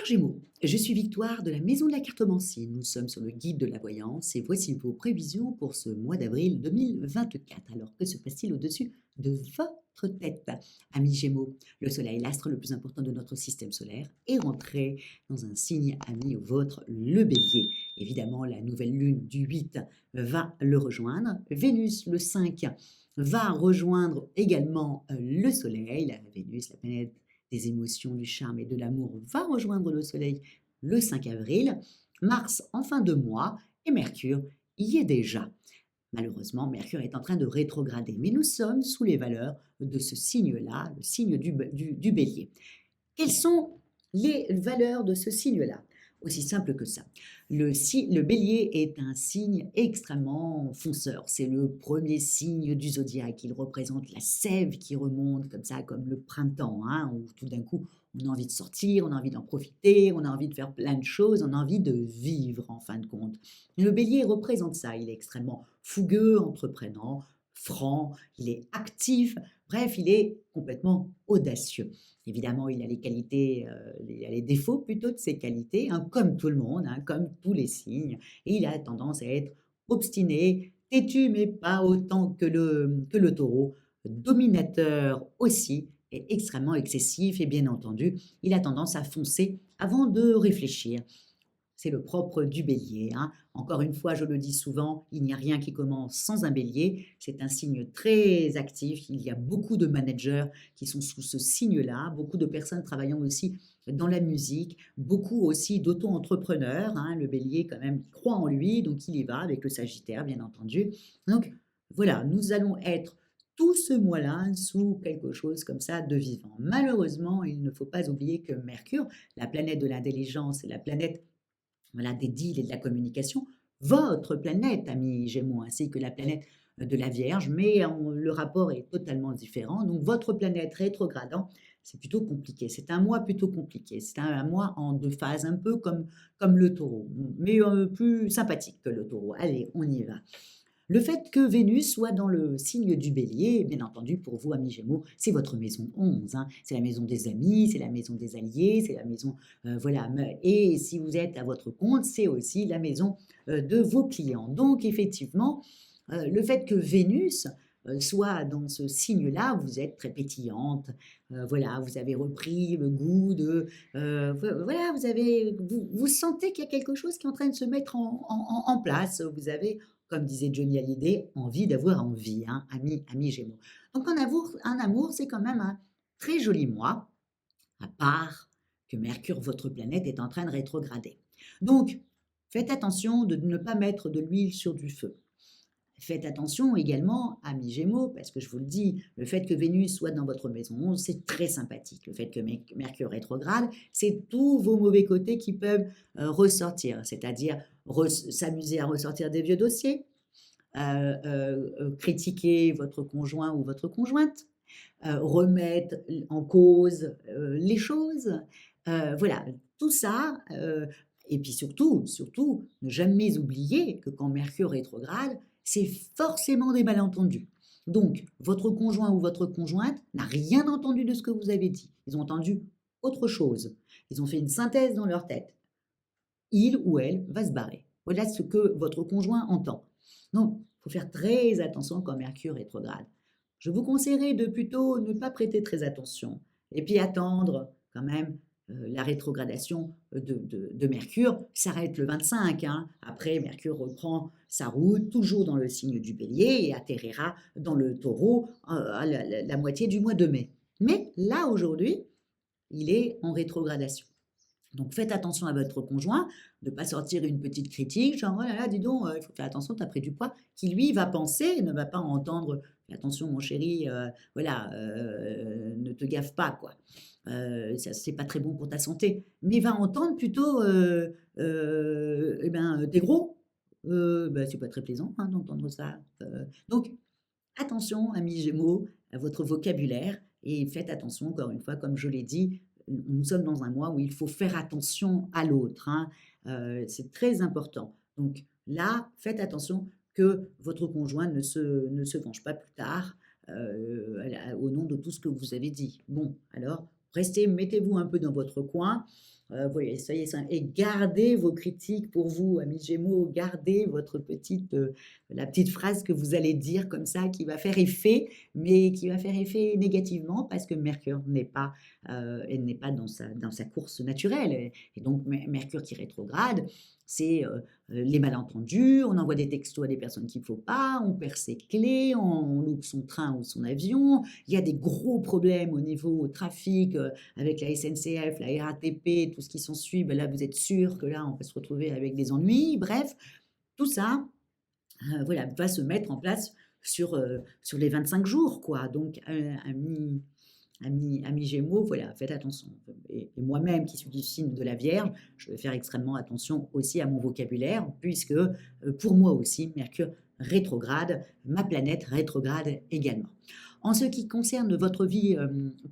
Chers Gémeaux, je suis Victoire de la Maison de la Cartomancie. Nous sommes sur le guide de la voyance et voici vos prévisions pour ce mois d'avril 2024. Alors, que se passe-t-il au-dessus de votre tête? Amis Gémeaux, le Soleil, l'astre le plus important de notre système solaire, est rentré dans un signe ami au vôtre, le Bélier. Évidemment, la nouvelle lune du 8 va le rejoindre. Vénus, le 5, va rejoindre également le Soleil. La Vénus, la planète des émotions, du charme et de l'amour, va rejoindre le Soleil le 5 avril, Mars en fin de mois et Mercure y est déjà. Malheureusement, Mercure est en train de rétrograder, mais nous sommes sous les valeurs de ce signe-là, le signe du Bélier. Quelles sont les valeurs de ce signe-là? Aussi simple que ça. Le bélier est un signe extrêmement fonceur. C'est le premier signe du zodiaque. Il représente la sève qui remonte comme ça, comme le printemps, hein, où tout d'un coup, on a envie de sortir, on a envie d'en profiter, on a envie de faire plein de choses, on a envie de vivre en fin de compte. Le bélier représente ça. Il est extrêmement fougueux, entreprenant, franc, il est actif, bref, il est complètement audacieux. Évidemment, il a les qualités, il a les défauts plutôt de ses qualités, hein, comme tout le monde, hein, comme tous les signes. Et il a tendance à être obstiné, têtu, mais pas autant que le taureau, dominateur aussi, et extrêmement excessif. Et bien entendu, il a tendance à foncer avant de réfléchir. C'est le propre du bélier, hein. Encore une fois, je le dis souvent, il n'y a rien qui commence sans un bélier. C'est un signe très actif. Il y a beaucoup de managers qui sont sous ce signe-là, beaucoup de personnes travaillant aussi dans la musique, beaucoup aussi d'auto-entrepreneurs, hein. Le bélier, quand même, croit en lui, donc il y va avec le sagittaire, bien entendu. Donc voilà, nous allons être tout ce mois-là sous quelque chose comme ça de vivant. Malheureusement, il ne faut pas oublier que Mercure, la planète de l'intelligence et la planète, voilà, des deals et de la communication, votre planète, ami Gémeaux, ainsi que la planète de la Vierge, mais le rapport est totalement différent. Donc, votre planète rétrogradant, c'est plutôt compliqué. C'est un mois plutôt compliqué. C'est un mois en deux phases, un peu comme le taureau, mais plus sympathique que le taureau. Allez, on y va. Le fait que Vénus soit dans le signe du bélier, bien entendu, pour vous, amis Gémeaux, c'est votre maison 11, hein. C'est la maison des amis, c'est la maison des alliés, c'est la maison, voilà. Et si vous êtes à votre compte, c'est aussi la maison de vos clients. Donc, effectivement, le fait que Vénus soit dans ce signe-là, vous êtes très pétillante, voilà, vous avez repris le goût de, voilà, vous sentez qu'il y a quelque chose qui est en train de se mettre en place. Vous avez, comme disait Johnny Hallyday, envie d'avoir envie, hein, ami Gémeaux. Donc un amour, c'est quand même un très joli mois, à part que Mercure, votre planète, est en train de rétrograder. Donc, faites attention de ne pas mettre de l'huile sur du feu. Faites attention également, amis Gémeaux, parce que je vous le dis, le fait que Vénus soit dans votre maison 11, c'est très sympathique. Le fait que Mercure rétrograde, c'est tous vos mauvais côtés qui peuvent ressortir, c'est-à-dire s'amuser à ressortir des vieux dossiers, critiquer votre conjoint ou votre conjointe, remettre en cause les choses. Voilà, tout ça. Et puis surtout, ne jamais oublier que quand Mercure rétrograde, c'est forcément des malentendus. Donc, votre conjoint ou votre conjointe n'a rien entendu de ce que vous avez dit. Ils ont entendu autre chose. Ils ont fait une synthèse dans leur tête. Il ou elle va se barrer. Voilà ce que votre conjoint entend. Donc, il faut faire très attention quand Mercure rétrograde. Je vous conseillerais de plutôt ne pas prêter très attention et puis attendre quand même la rétrogradation de Mercure s'arrête le 25, hein. Après, Mercure reprend sa route, toujours dans le signe du bélier, et atterrira dans le taureau à la moitié du mois de mai. Mais là, aujourd'hui, il est en rétrogradation. Donc faites attention à votre conjoint, de ne pas sortir une petite critique, genre, oh là là, dis donc, il faut faire attention, tu as pris du poids, qui lui va penser, et ne va pas entendre, attention mon chéri, voilà, ne te gaffe pas, quoi. Ça, c'est pas très bon pour ta santé. Mais va entendre plutôt, eh ben, t'es gros. Ben, c'est pas très plaisant, hein, d'entendre ça. Donc, attention, amis Gémeaux, à votre vocabulaire et faites attention, encore une fois, comme je l'ai dit, nous sommes dans un mois où il faut faire attention à l'autre, hein. C'est très important. Donc là, faites attention que votre conjoint ne se venge pas plus tard au nom de tout ce que vous avez dit. Bon, alors, restez, mettez-vous un peu dans votre coin. Voyez, soyez sain et gardez vos critiques pour vous, amis Gémeaux. Gardez votre la petite phrase que vous allez dire comme ça, qui va faire effet, mais qui va faire effet négativement parce que Mercure elle n'est pas dans sa course naturelle. Et donc, Mercure qui rétrograde, c'est les malentendus, on envoie des textos à des personnes qu'il ne faut pas, on perd ses clés, on loupe son train ou son avion, il y a des gros problèmes au niveau trafic avec la SNCF, la RATP, tout ce qui s'ensuit, ben là vous êtes sûr que là on va se retrouver avec des ennuis, bref, tout ça voilà, va se mettre en place sur les 25 jours, quoi. Donc, amis Gémeaux, voilà, faites attention. Et moi-même, qui suis du signe de la Vierge, je vais faire extrêmement attention aussi à mon vocabulaire, puisque pour moi aussi, Mercure rétrograde, ma planète rétrograde également. En ce qui concerne votre vie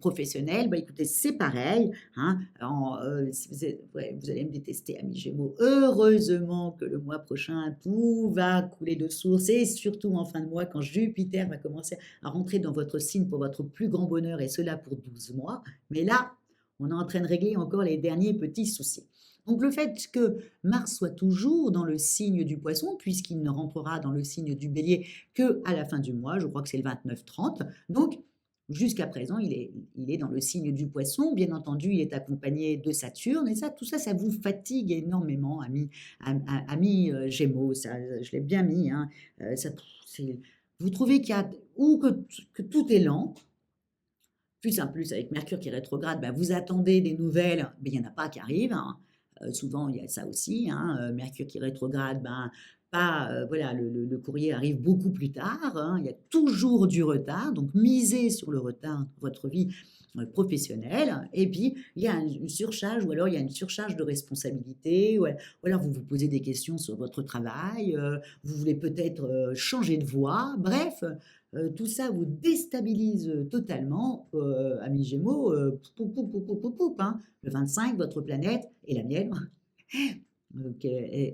professionnelle, bah, écoutez, c'est pareil. Hein, vous allez me détester, amis Gémeaux. Heureusement que le mois prochain, tout va couler de source, et surtout en fin de mois, quand Jupiter va commencer à rentrer dans votre signe pour votre plus grand bonheur, et cela pour 12 mois. Mais là, on est en train de régler encore les derniers petits soucis. Donc le fait que Mars soit toujours dans le signe du Poisson, puisqu'il ne rentrera dans le signe du Bélier qu'à la fin du mois, je crois que c'est le 29-30, donc jusqu'à présent il est dans le signe du Poisson, bien entendu il est accompagné de Saturne, et ça, tout ça, ça vous fatigue énormément, amis Gémeaux, ça, je l'ai bien mis, hein, vous trouvez qu'il y a, ou que tout est lent, plus en plus avec Mercure qui rétrograde, bah, vous attendez des nouvelles, mais il n'y en a pas qui arrivent, hein. Souvent, il y a ça aussi, hein, Mercure qui rétrograde, ben, voilà, le courrier arrive beaucoup plus tard, hein, il y a toujours du retard, donc misez sur le retard dans votre vie professionnelle, et puis il y a une surcharge, ou alors il y a une surcharge de responsabilité, ou alors vous vous posez des questions sur votre travail, vous voulez peut-être changer de voie, bref, tout ça vous déstabilise totalement, amis Gémeaux, hein. Le 25, votre planète et la mienne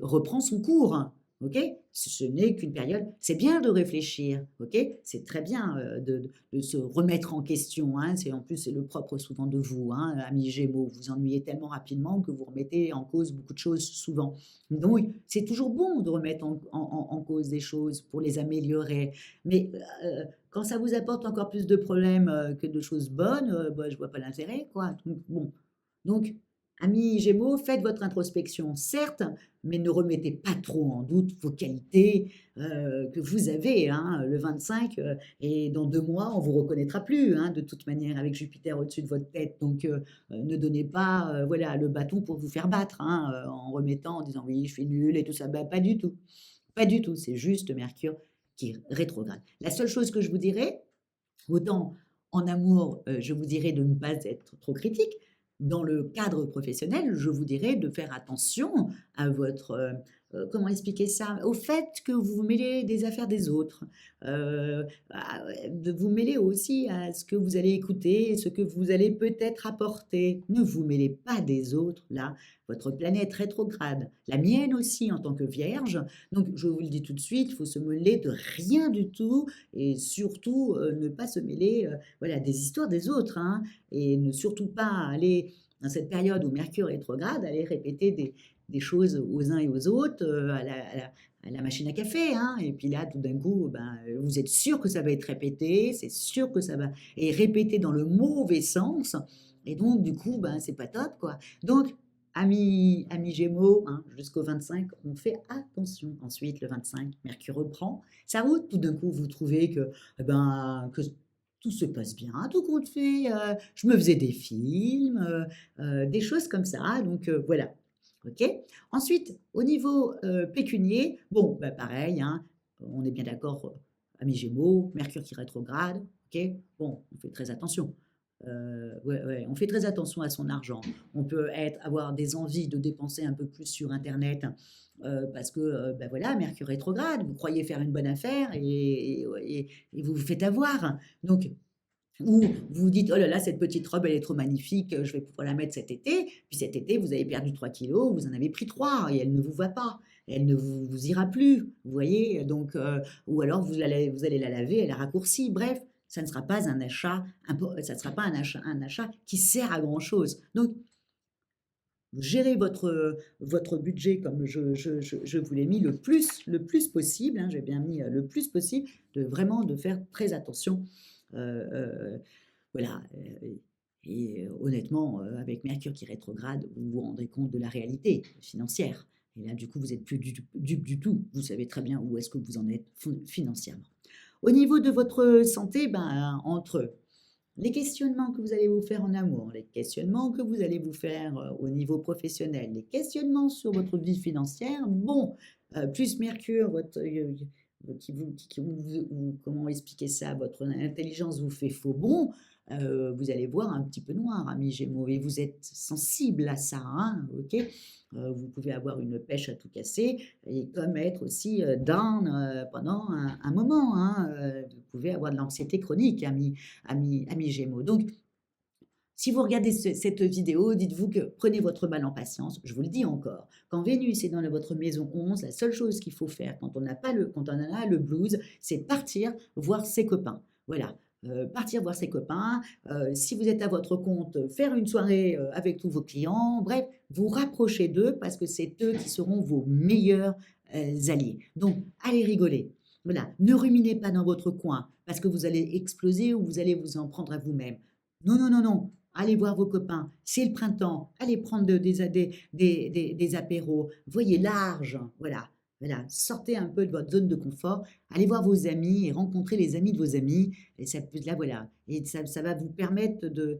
reprend son cours. Ok, ce n'est qu'une période. C'est bien de réfléchir. Ok, c'est très bien de se remettre en question. Hein. En plus, c'est le propre souvent de vous, hein, amis Gémeaux. Vous ennuyez tellement rapidement que vous remettez en cause beaucoup de choses souvent. Donc, c'est toujours bon de remettre en cause des choses pour les améliorer. Mais quand ça vous apporte encore plus de problèmes que de choses bonnes, bah, je vois pas l'intérêt, quoi. Donc, bon. Donc, amis Gémeaux, faites votre introspection, certes, mais ne remettez pas trop en doute vos qualités que vous avez, hein, le 25, et dans 2 mois, on vous reconnaîtra plus, hein, de toute manière, avec Jupiter au-dessus de votre tête. Donc, ne donnez pas voilà, le bâton pour vous faire battre, hein, en remettant, en disant oui, je suis nul et tout ça. Bah, pas du tout. Pas du tout. C'est juste Mercure qui rétrograde. La seule chose que je vous dirais, autant en amour, je vous dirais de ne pas être trop critique. Dans le cadre professionnel, je vous dirais de faire attention à comment expliquer ça? Au fait que vous vous mêlez des affaires des autres, de vous mêler aussi à ce que vous allez écouter, ce que vous allez peut-être apporter. Ne vous mêlez pas des autres, là, votre planète rétrograde, la mienne aussi en tant que Vierge. Donc je vous le dis tout de suite, il faut se mêler de rien du tout, et surtout, ne pas se mêler, voilà, des histoires des autres, hein, et ne surtout pas aller dans cette période où Mercure est rétrograde, aller répéter des choses aux uns et aux autres, à la machine à café, hein. Et puis là, tout d'un coup, ben, vous êtes sûr que ça va être répété, c'est sûr que ça va être répété dans le mauvais sens, et donc du coup, ben, c'est pas top, quoi. Donc, amis Gémeaux, hein, jusqu'au 25, on fait attention. Ensuite, le 25, Mercure reprend sa route. Tout d'un coup, vous trouvez que tout se passe bien, tout compte fait. Je me faisais des films, des choses comme ça. Donc voilà. Ok. Ensuite, au niveau pécunier, bon, bah, pareil, hein, on est bien d'accord, amis Gémeaux, Mercure qui rétrograde. Ok. Bon, on fait très attention. Ouais, on fait très attention à son argent. On peut avoir des envies de dépenser un peu plus sur Internet parce que, ben voilà, Mercure rétrograde, vous croyez faire une bonne affaire et vous vous faites avoir. Donc, ou vous vous dites, oh là là, cette petite robe, elle est trop magnifique, je vais pouvoir la mettre cet été. Puis cet été, vous avez perdu 3 kilos, vous en avez pris 3 et elle ne vous va pas. Elle ne vous ira plus, vous voyez. Donc, ou alors vous allez la laver, elle a raccourci. Bref, ça ne sera pas ça ne sera pas un achat qui sert à grand-chose. Donc, gérez votre budget comme je vous l'ai mis le plus possible, hein, j'ai bien mis le plus possible, vraiment de faire très attention. Euh, euh, voilà. Et honnêtement, avec Mercure qui rétrograde, vous vous rendrez compte de la réalité financière. Et là, du coup, vous n'êtes plus du tout. Vous savez très bien où est-ce que vous en êtes financièrement. Au niveau de votre santé, ben, entre les questionnements que vous allez vous faire en amour, les questionnements que vous allez vous faire au niveau professionnel, les questionnements sur votre vie financière, bon, plus Mercure, comment expliquer ça, votre intelligence vous fait faux bon, vous allez voir un petit peu noir, ami Gémeaux, et vous êtes sensible à ça, hein, ok. Vous pouvez avoir une pêche à tout casser et comme être aussi down pendant un moment, hein, vous pouvez avoir de l'anxiété chronique, ami Gémeaux. Donc, si vous regardez cette vidéo, dites-vous que prenez votre mal en patience. Je vous le dis encore, quand Vénus est dans votre maison 11, la seule chose qu'il faut faire quand on quand on en a le blues, c'est partir voir ses copains. Voilà. Partir voir ses copains, si vous êtes à votre compte, faire une soirée avec tous vos clients, bref, vous rapprochez d'eux parce que c'est eux qui seront vos meilleurs alliés. Donc, allez rigoler. Voilà, ne ruminez pas dans votre coin parce que vous allez exploser ou vous allez vous en prendre à vous-même. Non, non, non, non. Allez voir vos copains, c'est le printemps, allez prendre des apéros, voyez large, voilà, voilà, sortez un peu de votre zone de confort, allez voir vos amis et rencontrer les amis de vos amis, et ça, là, voilà, et ça va vous permettre de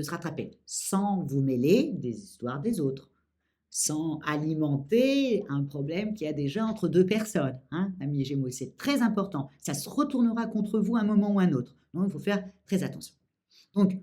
se rattraper, sans vous mêler des histoires des autres, sans alimenter un problème qu'il y a déjà entre deux personnes, hein, amis Gémeaux, c'est très important, ça se retournera contre vous à un moment ou à un autre, donc il faut faire très attention. Donc,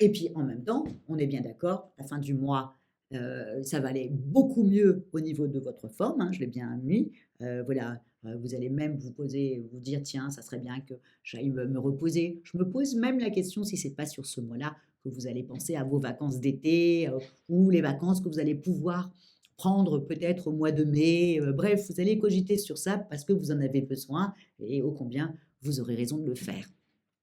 et puis en même temps, on est bien d'accord, la fin du mois, ça va aller beaucoup mieux au niveau de votre forme, hein, je l'ai bien mis. Voilà, vous allez même vous poser, vous dire, tiens, ça serait bien que j'aille me reposer. Je me pose même la question si c'est pas sur ce mois-là que vous allez penser à vos vacances d'été ou les vacances que vous allez pouvoir prendre peut-être au mois de mai. Bref, vous allez cogiter sur ça parce que vous en avez besoin et ô combien vous aurez raison de le faire.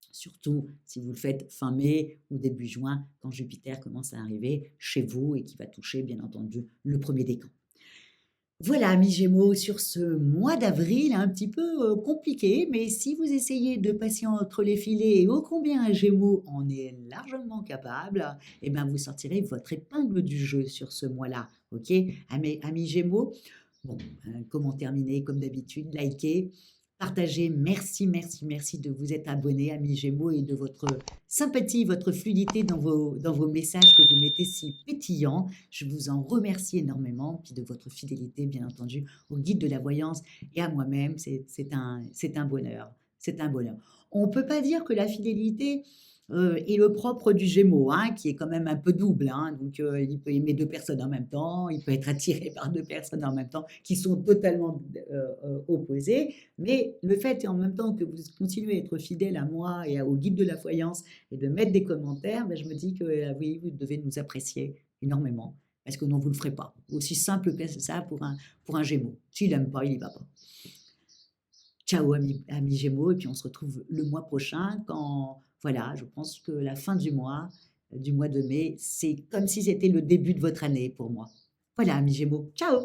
Surtout si vous le faites fin mai ou début juin, quand Jupiter commence à arriver chez vous et qui va toucher, bien entendu, le premier décan. Voilà, amis Gémeaux, sur ce mois d'avril un petit peu compliqué, mais si vous essayez de passer entre les filets et ô combien un Gémeaux en est largement capable, eh bien vous sortirez votre épingle du jeu sur ce mois-là, ok, amis Gémeaux. Bon, comment terminer? Comme d'habitude, likez, partagez. Merci, merci, merci de vous être abonné, amis Gémeaux, et de votre sympathie, votre fluidité dans vos messages que vous mettez si pétillants. Je vous en remercie énormément, puis de votre fidélité, bien entendu, au guide de la voyance et à moi-même. C'est un bonheur. C'est un bonheur. On ne peut pas dire que la fidélité est le propre du Gémeaux, hein, qui est quand même un peu double, hein. Donc, il peut aimer deux personnes en même temps, il peut être attiré par deux personnes en même temps qui sont totalement opposées. Mais le fait en même temps que vous continuez à être fidèle à moi et au guide de la voyance et de mettre des commentaires, ben, je me dis que oui, vous devez nous apprécier énormément. Parce que non, vous ne le ferez pas. Aussi simple que ça pour un Gémeaux. S'il n'aime pas, il n'y va pas. Ciao, amis Gémeaux. Et puis on se retrouve le mois prochain quand, voilà, je pense que la fin du mois de mai, c'est comme si c'était le début de votre année pour moi. Voilà, amis Gémeaux. Ciao!